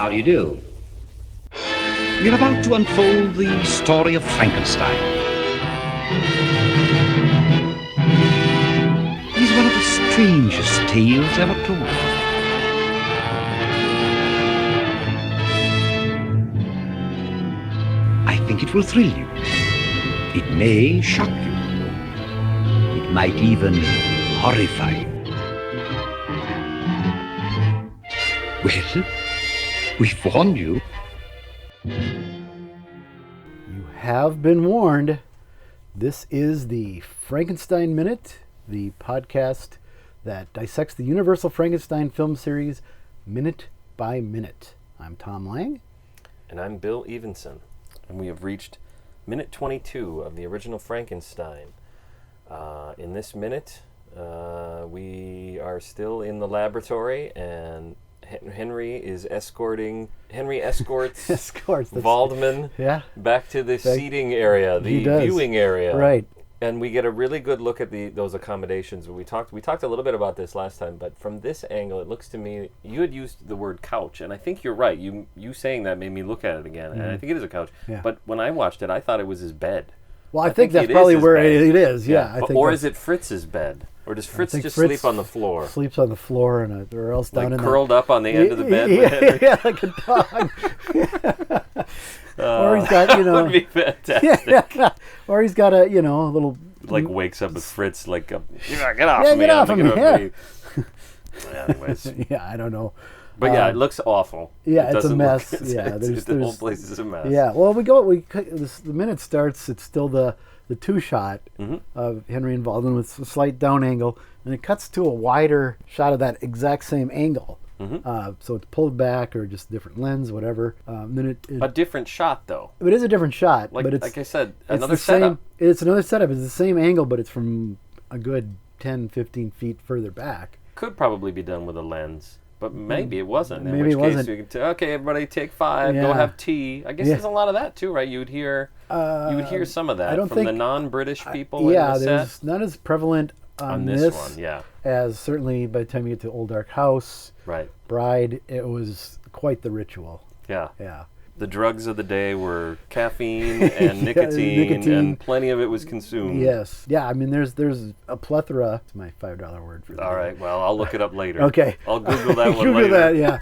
How do you do? We're about to unfold the story of Frankenstein. He's one of the strangest tales ever told. I think it will thrill you. It may shock you. It might even horrify you. Well, we've warned you. You have been warned. This is the Frankenstein Minute, the podcast that dissects the Universal Frankenstein film series minute by minute. I'm Tom Lang. And I'm Bill Evenson. And we have reached minute 22 of the original Frankenstein. In this minute, we are still in the laboratory, and Henry escorts Waldman back to the seating area, the viewing area. Right. And we get a really good look at those accommodations. We talked a little bit about this last time, but from this angle, it looks to me, you had used the word couch, and I think you're right. You saying that made me look at it again, and I think it is a couch. Yeah. But when I watched it, I thought it was his bed. Well, I think that's probably where it is. Yeah. Or is it Fritz's bed? Or does Fritz just sleep on the floor? Sleeps on the floor, or else down in curled up on the end of the bed. Yeah, like a dog. Or he's got, that would be fantastic. Or he's got a little. Like wakes up with Fritz, like, get off me. Get off of me. Yeah. Anyways. Yeah, I don't know. But yeah, it looks awful. Yeah, it's a mess. The whole place is a mess. Yeah, well, the minute starts, it's still the two shot of Henry and Waldman with a slight down angle, and it cuts to a wider shot of that exact same angle. So it's pulled back or just different lens, whatever. Then a different shot, though. It is a different shot, but it's like I said, another setup. It's another setup. It's the same angle, but it's from a good 10, 15 feet further back. Could probably be done with a lens. But maybe it wasn't. Maybe it wasn't. You could okay, everybody take 5, go have tea. I guess there's a lot of that too, right? You would hear some of that from the non-British people. There's not as prevalent on this one, as certainly by the time you get to Old Dark House, right? Bride, it was quite the ritual. Yeah. Yeah. The drugs of the day were caffeine and nicotine, and plenty of it was consumed. Yes. Yeah, I mean, there's a plethora. It's my $5 word for that. All right, well, I'll look it up later. Okay. I'll Google that one Google later. that, yeah.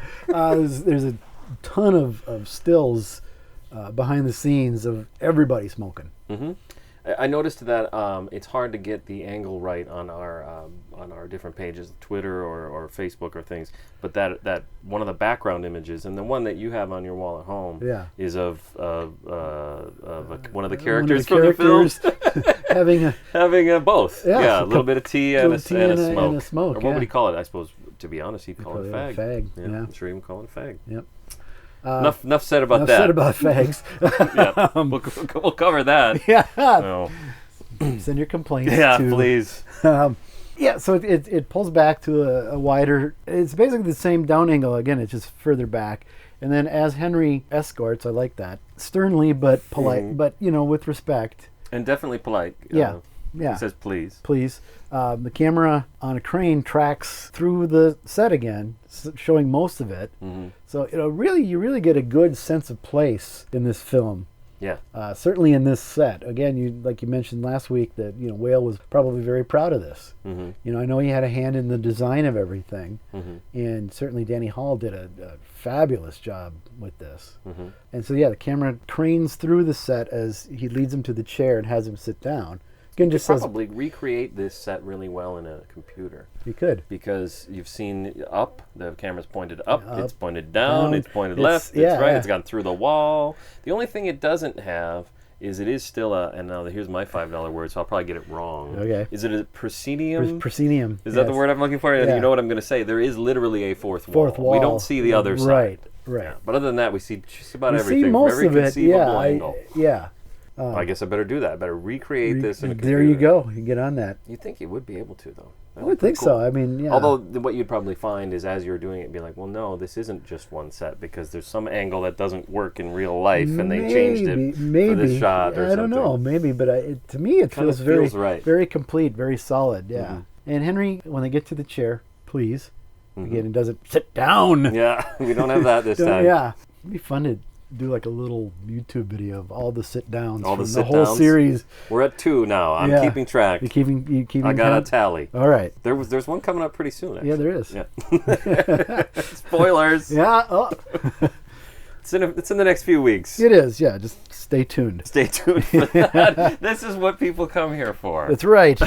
There's a ton of stills behind the scenes of everybody smoking. Mm-hmm. I noticed that it's hard to get the angle right on our different pages, Twitter or Facebook or things. But that one of the background images, and the one that you have on your wall at home, is of one of the characters from the film having both. Yeah, a little bit of tea and a smoke. Or what would he call it? I suppose, to be honest, he'd call it a fag. Yeah, I'm sure he would call it a fag. Yep. Enough said about that. Enough said about fags. Yeah, we'll cover that. Yeah. No. Send your complaints. Yeah, please. Yeah, so it pulls back to a wider. It's basically the same down angle again. It's just further back, and then as Henry escorts, I like that, sternly but polite, but with respect. And definitely polite. Yeah. He says please. Please. The camera on a crane tracks through the set again, showing most of it. Mm-hmm. So you really get a good sense of place in this film. Yeah. Certainly in this set. Again, like you mentioned last week, that Whale was probably very proud of this. Mm-hmm. I know he had a hand in the design of everything, and certainly Danny Hall did a fabulous job with this. Mm-hmm. And so the camera cranes through the set as he leads him to the chair and has him sit down. You could probably recreate this set really well in a computer. You could. Because you've seen up, the camera's pointed up, it's pointed down, it's pointed left, it's right, it's gone through the wall. The only thing it doesn't have is it is still and now here's my $5 word, so I'll probably get it wrong. Okay. Is it a proscenium? Proscenium. Is that the word I'm looking for? Yeah. You know what I'm going to say. There is literally a fourth wall. We don't see the other side. Right. Yeah. But other than that, we see just about everything. See most Very of it, conceivable angle. Yeah. I guess I better do that. I better recreate this in a computer. There you go. You get on that. You'd think you would be able to, though. I would think so. I mean, yeah. Although what you'd probably find is as you're doing it, be like, well, no, this isn't just one set because there's some angle that doesn't work in real life, and they changed it for this shot or something. I don't know, maybe, but to me it feels very, right. very complete, very solid. Yeah. Mm-hmm. And Henry, when they get to the chair, please, Again, it doesn't sit down. Yeah, we don't have that this time. Yeah, it'd be fun to do like a little YouTube video of all the sit downs All the from the whole sit-downs? series. We're at 2 now. I'm Yeah. keeping track. You keeping I got a count? tally. All right. There's one coming up pretty soon. Actually. Yeah, there is. Yeah. Spoilers. Yeah, oh, It's in the next few weeks. it is. Yeah, just stay tuned. Stay tuned for that. This is what people come here for. That's right.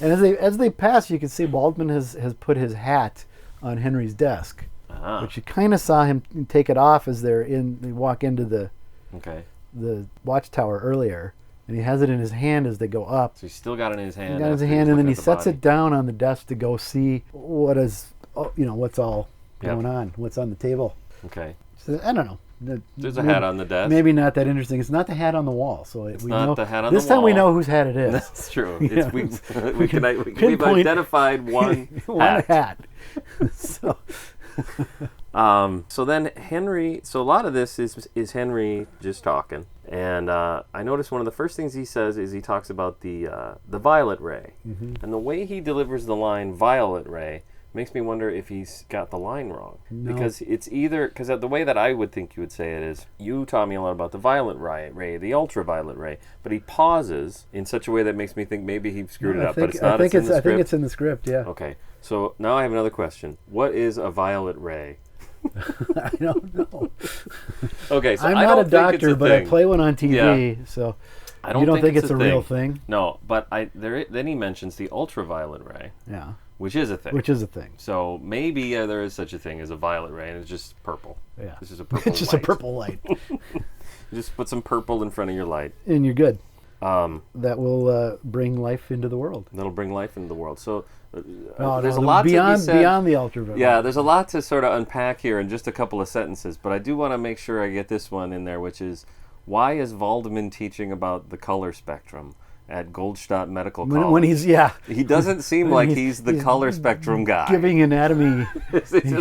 And as they pass, you can see Waldman has put his hat on Henry's desk, Ah, which you kind of saw him take it off as they walk into the okay. watchtower earlier, and he has it in his hand as they go up. So he's still got it in his hand. He got it in his after hand, he's and then looking he at the sets body. it down on the desk to go see what's all Yep. going on, what's on the table. Okay. So, I don't know. There's a hat on the desk. Maybe not that interesting. It's not the hat on the wall, so we not know the hat on this the time we wall. know whose hat it is. That's true. Yeah. We've pinpoint- identified one One hat. hat. So So then Henry. So a lot of this is Henry just talking, and I noticed one of the first things he says is he talks about the violet ray, and the way he delivers the line "violet ray" makes me wonder if he's got the line wrong. No. Because it's either because the way that I would think you would say it is you taught me a lot about the violet ray, the ultraviolet ray, but he pauses in such a way that makes me think maybe he screwed it up, but it's not. I think in the I think script. it's in the script. Yeah. Okay, so now I have another question. What is a violet ray? I don't know. Okay, so I'm I not don't a think it's doctor, but I thing. play one on TV, so I don't you don't think it's it's a real thing? No, but then he mentions the ultraviolet ray, Yeah, which is a thing. which is a thing. So maybe there is such a thing as a violet ray, and it's just purple. Yeah, It's just a purple it's just light. a purple light, You just put some purple in front of your light. and you're good. Um, That will bring life into the world. that'll bring life into the world. So No, there's no, a lot beyond to be said. beyond the ultraviolet. Yeah, there's a lot to sort of unpack here in just a couple of sentences, but I do want to make sure I get this one in there, which is, why is Waldman teaching about the color spectrum at Goldstadt Medical College? when he's He doesn't seem like he's the color spectrum guy. giving anatomy.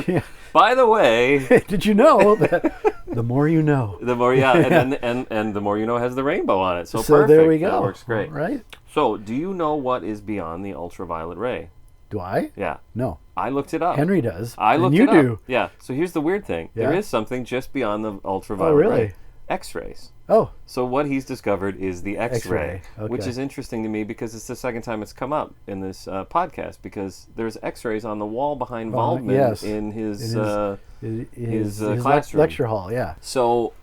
Yeah. By the way, Did you know that the more you know? the more and the more you know has the rainbow on it. So perfect. there we go. That works great. Right? So, do you know what is beyond the ultraviolet ray? Do I? Yeah, No. I looked it up. Henry does. I looked and you it up. do. Yeah. So here's the weird thing. There Yeah? is something just beyond the ultraviolet Oh, really? ray. X-rays. Oh, So what he's discovered is the X-ray, X-ray, which okay. is interesting to me because it's the second time it's come up in this podcast, because there's X-rays on the wall behind Waldman yes. in his his classroom. lecture hall. Yeah. So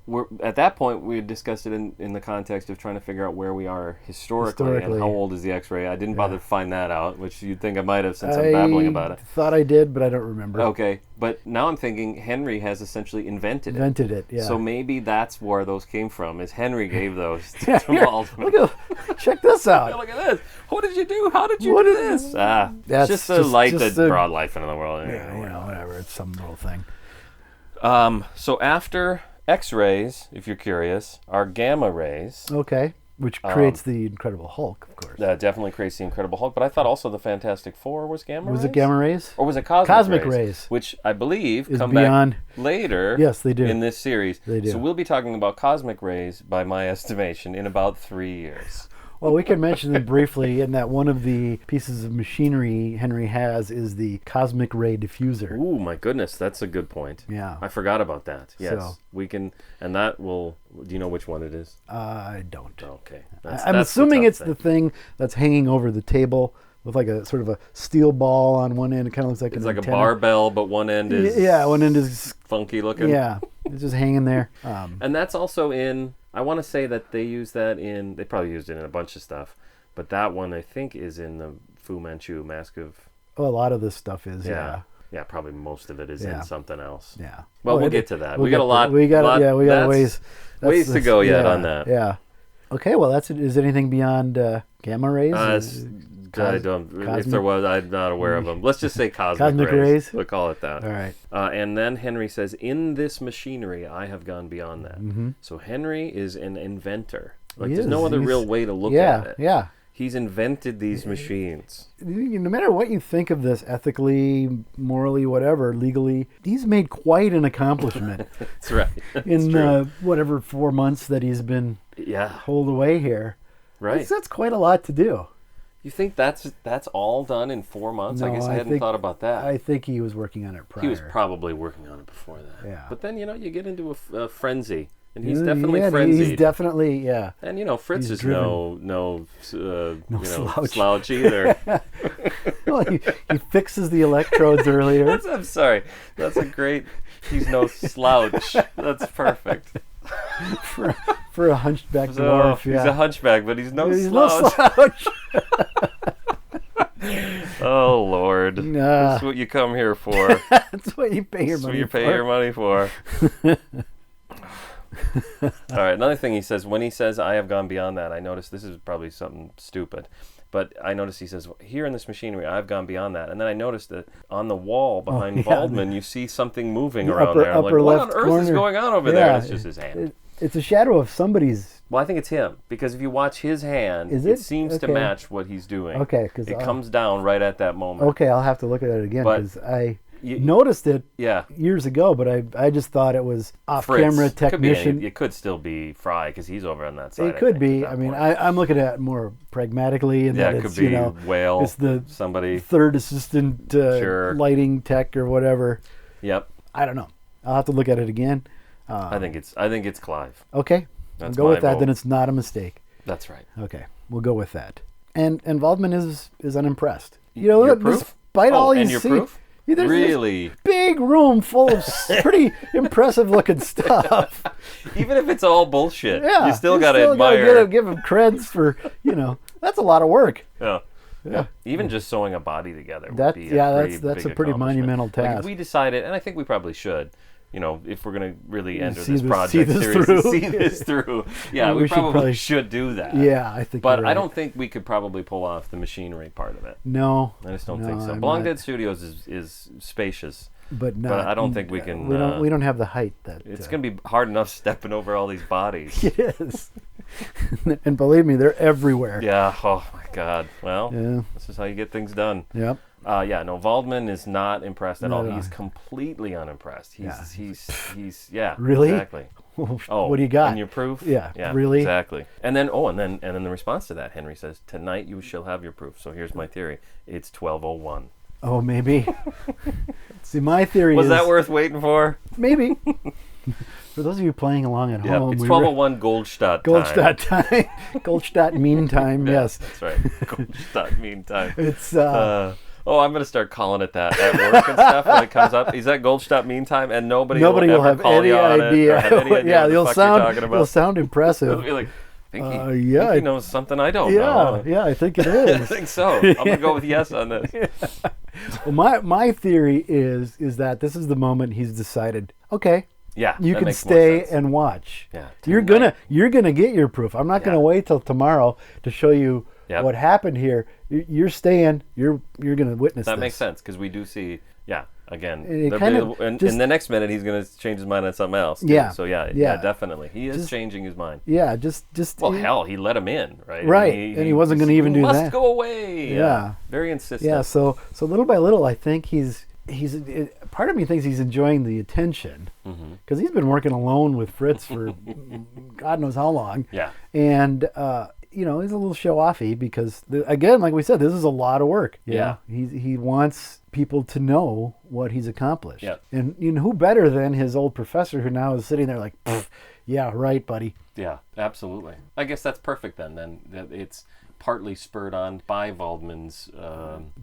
we're, at that point, we had discussed it in the context of trying to figure out where we are historically and how old is the X-ray. I didn't bother to find that out, which you'd think I might have since I'm babbling about it. Thought I did, but I don't remember. Okay, but now I'm thinking Henry has essentially invented it. Invented it. Yeah. So maybe that's where those came from, is Henry gave those to Yeah, here, Waldman. check this out. Look at this. What did you do? How did you What do is- this? That's It's just a light just that a- brought life into the world. Yeah, whatever. It's some little thing. So after X-rays, if you're curious, are gamma rays. Okay. Which creates the Incredible Hulk, of course. That definitely creates the Incredible Hulk, but I thought also the Fantastic Four was gamma Was rays? it gamma rays? Or was it cosmic, Cosmic rays. Which I believe Is come beyond- back later Yes, they do. in this series. They do. So we'll be talking about cosmic rays, by my estimation, in about 3 years. Well, we can mention them briefly in that one of the pieces of machinery Henry has is the cosmic ray diffuser. Ooh, my goodness, that's a good point. Yeah. I forgot about that. Yes, So- we can, and that will. Do you know which one it is? I don't. Okay, I'm assuming it's the thing that's hanging over the table with like a sort of a steel ball on one end. It kind of looks like It's an like antenna. a barbell, but one end is Yeah, one end is funky looking. yeah, it's just hanging there. And that's also in. I want to say that they use that in. They probably used it in a bunch of stuff, but that one I think is in the Fu Manchu Mask of. A lot of this stuff is Yeah, probably most of it is Yeah. in something else. yeah. Well, Oh, we'll it- get to that. we'll We got get a lot. to- We got lot- we got that's- ways. ways to go yet on that. Yeah. Okay, well, is it anything beyond gamma rays? I don't. If cosmic- there was, I'm not aware of them. Let's just say cosmic, Cosmic rays? We'll call it that. All right. And then Henry says, "In this machinery, I have gone beyond that." Mm-hmm. So Henry is an inventor. Like He there's is. no other He's- real way to look Yeah, at it. yeah. He's invented these machines. No matter what you think of this, ethically, morally, whatever, legally, he's made quite an accomplishment That's right. That's in true. whatever 4 months that he's been Yeah. holed away here. Right. That's quite a lot to do. You think that's all done in 4 months? I No, guess I hadn't think- thought about that. I think he was working on it prior. He was probably working on it before that. Yeah. But then, you get into a frenzy. And he's Yeah, definitely yeah, frenzied. He's definitely, yeah. And, Fritz he's is driven. no slouch. slouch either. Well, he fixes the electrodes earlier. I'm sorry. That's a great... He's no slouch. That's perfect. for a hunchback dwarf, yeah. He's a hunchback, but he's no He's slouch. no slouch. Oh, Lord. Nah. That's what you come here for. That's what you pay your That's what money you pay for. your money for. All right, another thing he says, when he says, I have gone beyond that, I notice this is probably something stupid, but I notice he says, here in this machinery, I've gone beyond that. And then I noticed that on the wall behind yeah, Waldman, you see something moving the around there. I'm like, upper what on left earth is corner. going on over there? And it's just his hand. It's a shadow of somebody's. Well, I think it's him, because if you watch his hand, Is it it? seems to Okay. match what he's doing. Okay, 'cause it comes down right at that moment. Okay, I'll have to look at it again But because I you- noticed it Yeah. years ago, but I just thought it was off-camera Fritz. Could be any- technician. it could still be Fry, because he's over on that side. It I could think, be. at that I mean, point. I'm looking at it more pragmatically, and Yeah, that it it's could be Whale, it's the somebody. third assistant Sure. lighting tech or whatever. Yep. I don't know. I'll have to look at it again. I think it's Clive. Okay, That's we'll go with my that. vote. Then it's not a mistake. That's right. Okay, we'll go with that. And Waldman is unimpressed. You know, Your proof? despite all and he's your seen, proof? yeah, there's this Really? big room full of pretty impressive looking stuff. Even if it's all bullshit, Yeah, you still got to gotta admire. give him creds for that's a lot of work. Yeah. Yeah. Even just sewing a body together. That- would be yeah, a that's big a pretty accomplishment. monumental Like, task. if we decided, and I think we probably should, if we're going to really enter See this this- project see this seriously, through. see this through. Yeah, We we should probably probably- should do that. Yeah, I think. But you're I right. don't think we could probably pull off the machinery part of it. No, I just don't no, think so. I'm Belong not- Dead Studios is spacious. but not. I don't think we can, We don't have the height that. It's going to be hard enough stepping over all these bodies. It is. And believe me, they're everywhere. Yeah. Oh my God. Well, Yeah. this is how you get things done. Yep. Waldman is not impressed at Not all. at all. He's completely unimpressed. Yeah. He's yeah. Really? Exactly. Oh, What do you got? And your proof? Yeah, Yeah. really? Exactly. And then the response to that, Henry says, "Tonight you shall have your proof." So here's my theory. It's 12:01. Oh, maybe. See, my theory Was is that worth waiting for? maybe. For those of you playing along at Yeah. home, It's we 12:01 Goldstadt time. Goldstadt time. Goldstadt mean time. Yeah, Yes. That's right. Goldstadt meantime. It's I'm going to start calling it that at work and stuff when it comes up. Is that Goldstadt meantime? And nobody will will ever have call any you on idea. it or have any idea Yeah, what the you'll fuck sound you're talking about. you'll sound They'll impressive. be like, Pinky, yeah, Pinky knows something I don't Yeah, know. yeah, I think it I is. think so. I'm going to go with yes on this. Well, my theory is that this is the moment he's decided. Okay, Yeah, you that can makes more stay sense. and watch. Yeah, You're tonight. gonna get your proof. I'm not gonna Yeah. wait till tomorrow to show you Yep. what happened here. You're staying. You're gonna witness That this. makes sense because we do see, again, And it there'll kind be- of in just- the next minute he's going to change his mind on something else. too. Yeah, So yeah. definitely. He is Just- changing his mind. Yeah, just Well, hell, he let him in, right? Right, and he wasn't gonna even do must that. go away. Yeah. Very insistent. Yeah, so little by little, I think he's part of me thinks he's enjoying the attention because he's been working alone with Fritz for God knows how long. Yeah. And he's a little show offy because again, like we said, this is a lot of work. you Yeah. know? He wants people to know what he's accomplished. Yeah. And who better than his old professor who now is sitting there like, yeah, right, buddy. Yeah, absolutely. I guess that's perfect then. Then that it's partly spurred on by Waldman's.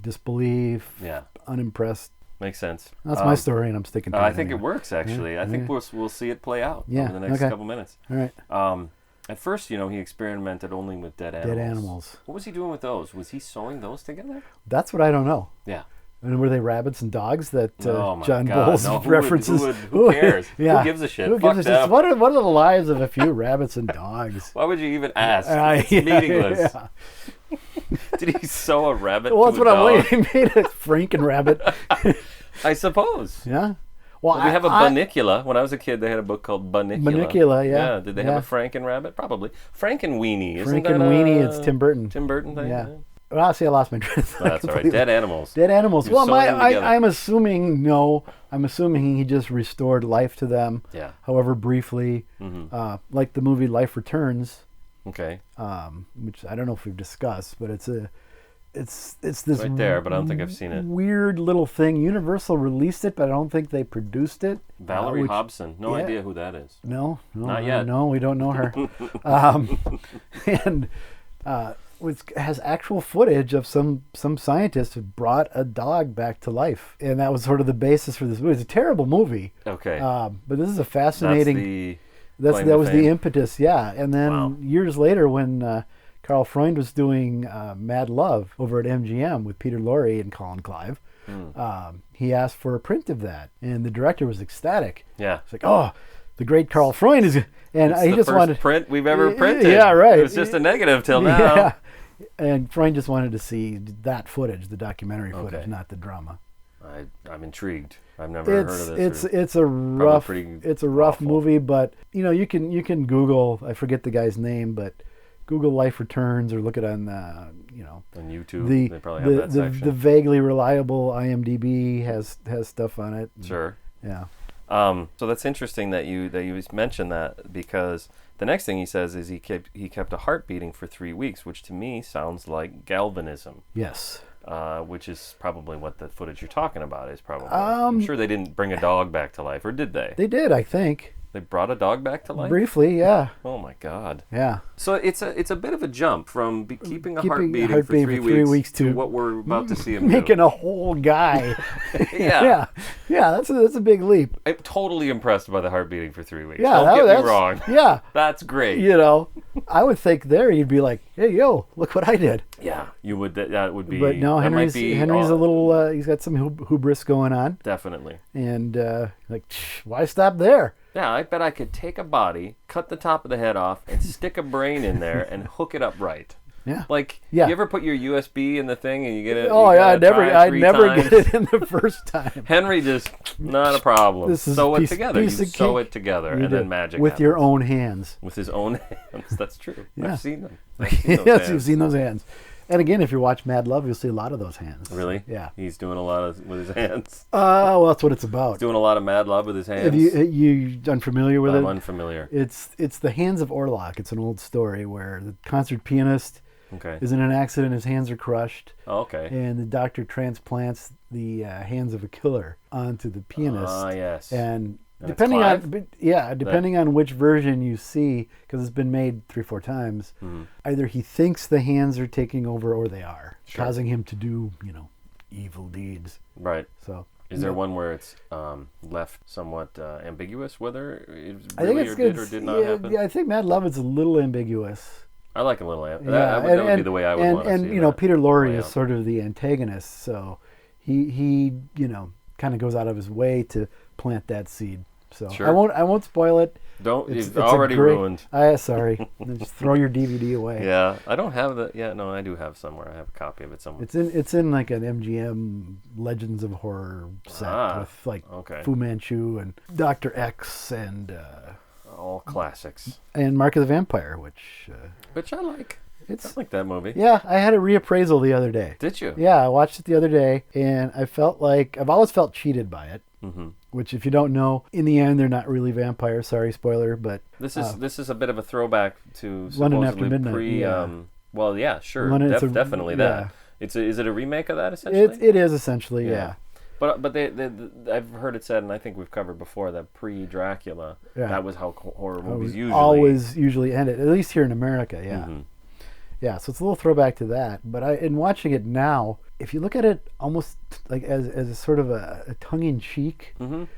Disbelief, Yeah, unimpressed. makes sense. That's my story, and I'm sticking to it. I think anyway. it works actually. I think we'll see it play out Yeah, over the next okay. couple minutes. All right. At first, he experimented only with dead animals. Dead animals. What was he doing with those? Was he sewing those together? That's what I don't know. Yeah. And were they rabbits and dogs that Oh my John God, Bowles no, who would- references? who cares? Yeah. Who gives a shit? Who Fuck gives a shit? them. What are the lives of a few rabbits and dogs? Why would you even ask? It's Yeah, meaningless. yeah. Did he sew a rabbit Well, to that's a what I'm dog? waiting. He made a Franken rabbit. I suppose. Yeah. Well, We have a Bunnicula. When I was a kid, they had a book called Bunnicula. Bunnicula, yeah. Did they Yeah. have a Franken rabbit? Probably. Frankenweenie. Isn't that Frankenweenie, a it's Tim Burton. Tim Burton thing? Yeah. Well, see, I lost my train of thought. Oh, that's all right. completely. Dead animals. Dead animals. You're Well, sewing them together. I'm assuming he just restored life to them. Yeah. However briefly, like the movie Life Returns, Okay. which I don't know if we've discussed, but it's It's this right there, but I don't think I've seen it. weird little thing. Universal released it, but I don't think they produced it. Valerie which- Hobson. No yeah. idea who that is. No, Not yet. No, we don't know her. And which has actual footage of some scientists who brought a dog back to life, and that was sort of the basis for this movie. It's a terrible movie, Okay. but this is a fascinating. Claim That to was fame. the impetus, yeah. And then Wow. years later, when Carl Freund was doing Mad Love over at MGM with Peter Lorre and Colin Clive, he asked for a print of that, and the director was ecstatic. Yeah. It's like, oh, the great Carl Freund is, and It's he the just first wanted print we've ever printed. Yeah, right. It was just a negative till now. Yeah. And Freund just wanted to see that footage, the documentary footage, Okay. not the drama. I'm intrigued. I've never heard of this. It's a rough pretty rough awful. movie, but you can Google, I forget the guy's name, but Google Life Returns or look it on on YouTube. the they probably have that the section. vaguely reliable IMDb has stuff on it. Sure. Yeah. So that's interesting that you mentioned that, because the next thing he says is he kept a heart beating for 3 weeks, which to me sounds like galvanism. Yes. Which is probably what the footage you're talking about is probably. I'm sure they didn't bring a dog back to life, or did they? They did, I think. They brought a dog back to life? Briefly, yeah. Oh my God. Yeah. So it's a bit of a jump from keeping a heart Keeping a beating heart for beating 3 for weeks 3 weeks to what we're about to see him Making do. a whole guy. Yeah. Yeah, that's a big leap. I'm totally impressed by the heart beating for 3 weeks. Yeah, Don't get that's me wrong. Yeah. That's great. I would think there you'd be like, hey, yo, look what I did. Yeah, you would. That would be. But no, that might Henry's be, a little, he's got some hubris going on. Definitely. And why stop there? Yeah, I bet I could take a body, cut the top of the head off, and stick a brain in there and hook it up right. Yeah. Like, Yeah. you ever put your USB in the thing and you get it? Oh you yeah, gotta I try never 3 times? get it in the first time. Henry just, not a problem. This is sew a it piece- together. You piece of sew cake. it together, You and do. then magic with your happens. own hands. With his own hands. That's true. Yeah. I've seen them. I've seen those Yes, hands. you've seen those hands. And again, if you watch Mad Love, you'll see a lot of those hands. Really? Yeah. He's doing a lot with his hands. Well, that's what it's about. Doing a lot of mad love with his hands. Have you unfamiliar with I'm it? unfamiliar. It's the Hands of Orlok. It's an old story where the concert pianist Okay. is in an accident. His hands are crushed, Oh, okay. and the doctor transplants the hands of a killer onto the pianist. Ah, yes. And That's depending Clive? depending on which version you see, because it's been made 3 or 4 times, either he thinks the hands are taking over or they are, Sure. causing him to do evil deeds. Right. So Is there one where it's left somewhat ambiguous whether it I think really it's or did good. or did not happen? Yeah, I think Mad Love is a little ambiguous. I like a little. That Yeah, would be the way I would want to see and that Peter Lorre play is out. sort of the antagonist, so he kind of goes out of his way to plant that seed. So Sure. I won't spoil it. Don't. It's You've a already great- ruined. Sorry. Just throw your DVD away. Yeah, I don't have the. Yeah, no, I do have somewhere. I have a copy of it somewhere. It's in like an MGM Legends of Horror set with like okay. Fu Manchu and Dr. X and All classics, Mark of the Vampire, which which I like. I it's like that movie. yeah. I had a reappraisal the other day. Did you? Yeah, I watched it the other day, and I felt like I've always felt cheated by it. Mm-hmm. Which, if you don't know, in the end, they're not really vampires. Sorry, spoiler, but This is a bit of a throwback to London After supposedly Midnight, pre. yeah. Well, yeah, sure, London, it's a- definitely yeah. that. Is it a remake of that essentially? it is essentially, Yeah. yeah. But they I've heard it said, and I think we've covered before, that pre-Dracula, Yeah. that was how horror movies usually Always usually ended, at least here in America, yeah. Mhm. Yeah, so it's a little throwback to that. But in watching it now, if you look at it almost like as a sort of a tongue-in-cheek, Mhm.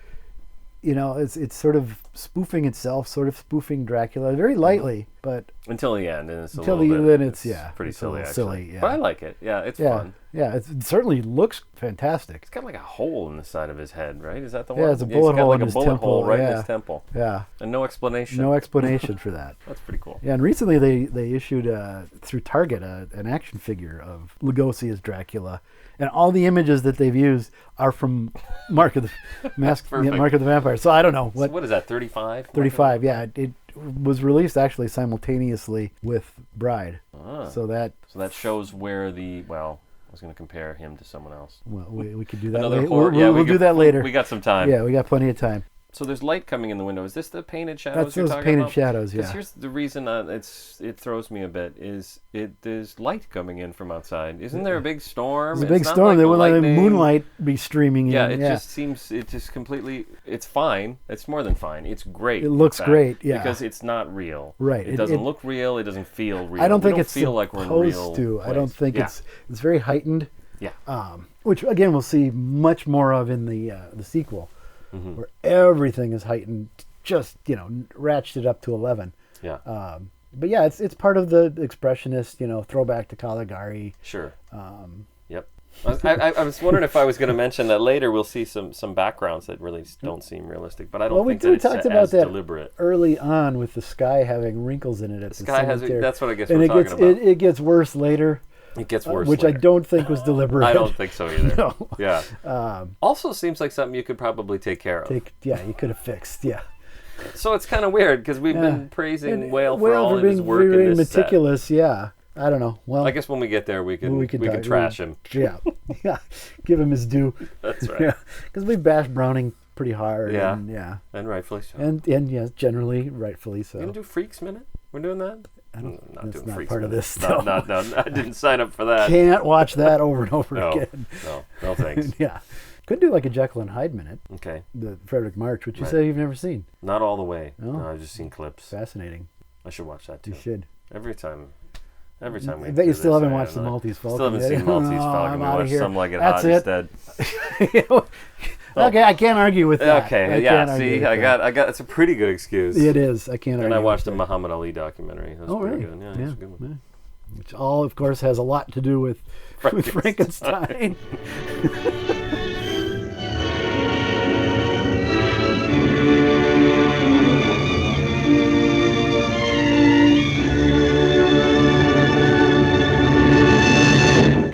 It's sort of spoofing itself, sort of spoofing Dracula very lightly, but Until the end, and it's a Until little the- bit, then it's, yeah, pretty it's a silly little actually. silly, yeah. But I like it. Yeah, it's yeah, fun. yeah, it certainly looks fantastic. It's got like a hole in the side of his head, right? Is that the Yeah, one? it's a He's bullet got hole like in a his bullet temple, hole right in yeah. his temple, Yeah, and no explanation. no explanation for that. That's pretty cool. Yeah, and recently they issued through Target an action figure of Lugosi as Dracula, and all the images that they've used are from Mark of the Perfect. Mark of the Vampire. So I don't know So what is that? 35? 35. Yeah, it was released actually simultaneously with Bride. Ah. So that shows where the I was going to compare him to someone else. well, we could do that. Another later. horror. We'll, Yeah, we'll do that later. We got some time. Yeah, we got plenty of time. So there's light coming in the window. Is this the painted shadows That's you're those talking painted about? shadows, Because yeah. here's the reason it throws me a bit is there's light coming in from outside. Isn't there a big storm? It's a big not storm. like They would let the lightning. moonlight be streaming Yeah, in. it just seems completely. It's fine. It's more than fine. It's great. It looks in fact, great, yeah. because it's not real. Right. It doesn't look real. It doesn't feel real. I don't think we it's feel like we're in supposed real to. I don't place. think Yeah. it's very heightened. Yeah. Which again we'll see much more of in the sequel, Mm-hmm. where everything is heightened, just ratcheted up to 11. Yeah. But yeah, it's part of the expressionist, throwback to Caligari. Sure. Yep. I was wondering if I was going to mention that later we'll see some backgrounds that really don't seem realistic, but I don't Well, think we that it's talked about as that deliberate. early on with the sky having wrinkles in it at the Sky has cemetery. that's what I guess and we're it talking gets about. it gets worse later, It gets worse. which I later. don't think was deliberate. I don't think so either. No. Yeah. Also seems like something you could probably take care of. You could have fixed. Yeah. So it's kind of weird because we've been praising And Whale for all of his being work in very this set. meticulous. Yeah. I don't know. Well, I guess when we get there, we can talk- trash him. Yeah. Yeah. Give him his due. That's right. Yeah. Because we bashed Browning pretty hard. Yeah. And, yeah. And rightfully so. And yes, generally, rightfully so. We're gonna do Freaks Minute. We're doing that. That's doing not Freaks part of Minute. this. No, I didn't sign up for that. Can't watch that over and over No, again. no thanks. Yeah. Could do like a Jekyll and Hyde minute, Okay, the Frederick March, which you Right. say you've never seen. not all the way. No? No, I've just seen clips. Fascinating. I should watch that too. You should. Every time we. I bet you do still this, haven't I watched the don't know. Maltese Falcon. Still haven't yet. seen Maltese Oh, Falcon. I'm We outta watched here. Some Like It That's Hot it. instead. Okay, I can't argue with that. I Okay, yeah. can't argue See, with I that. got. It's a pretty good excuse. It is. I can't argue. And I watched with a that. Muhammad Ali documentary. That's Oh, pretty really? good. Yeah, it's a good one. Yeah. Which all, of course, has a lot to do with Frankenstein.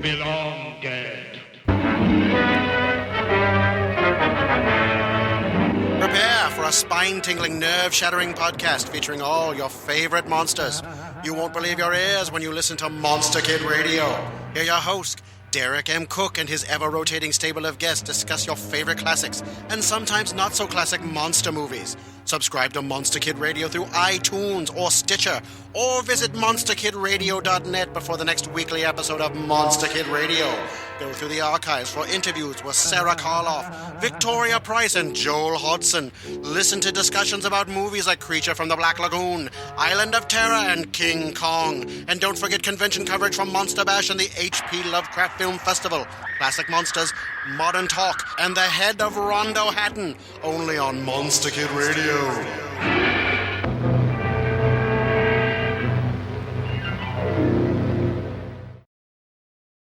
Belong dead. Prepare for a spine-tingling, nerve-shattering podcast featuring all your favorite monsters. You won't believe your ears when you listen to Monster Kid Radio. Hear your host, Derek M. Cook, and his ever-rotating stable of guests discuss your favorite classics and sometimes not-so-classic monster movies. Subscribe to Monster Kid Radio through iTunes or Stitcher, or visit monsterkidradio.net before the next weekly episode of Monster Kid Radio. Go through the archives for interviews with Sarah Karloff, Victoria Price, and Joel Hodgson. Listen to discussions about movies like Creature from the Black Lagoon, Island of Terror, and King Kong. And don't forget convention coverage from Monster Bash and the H.P. Lovecraft Film Festival. Classic Monsters, Modern Talk, and the head of Rondo Hatton. Only on Monster Kid Radio.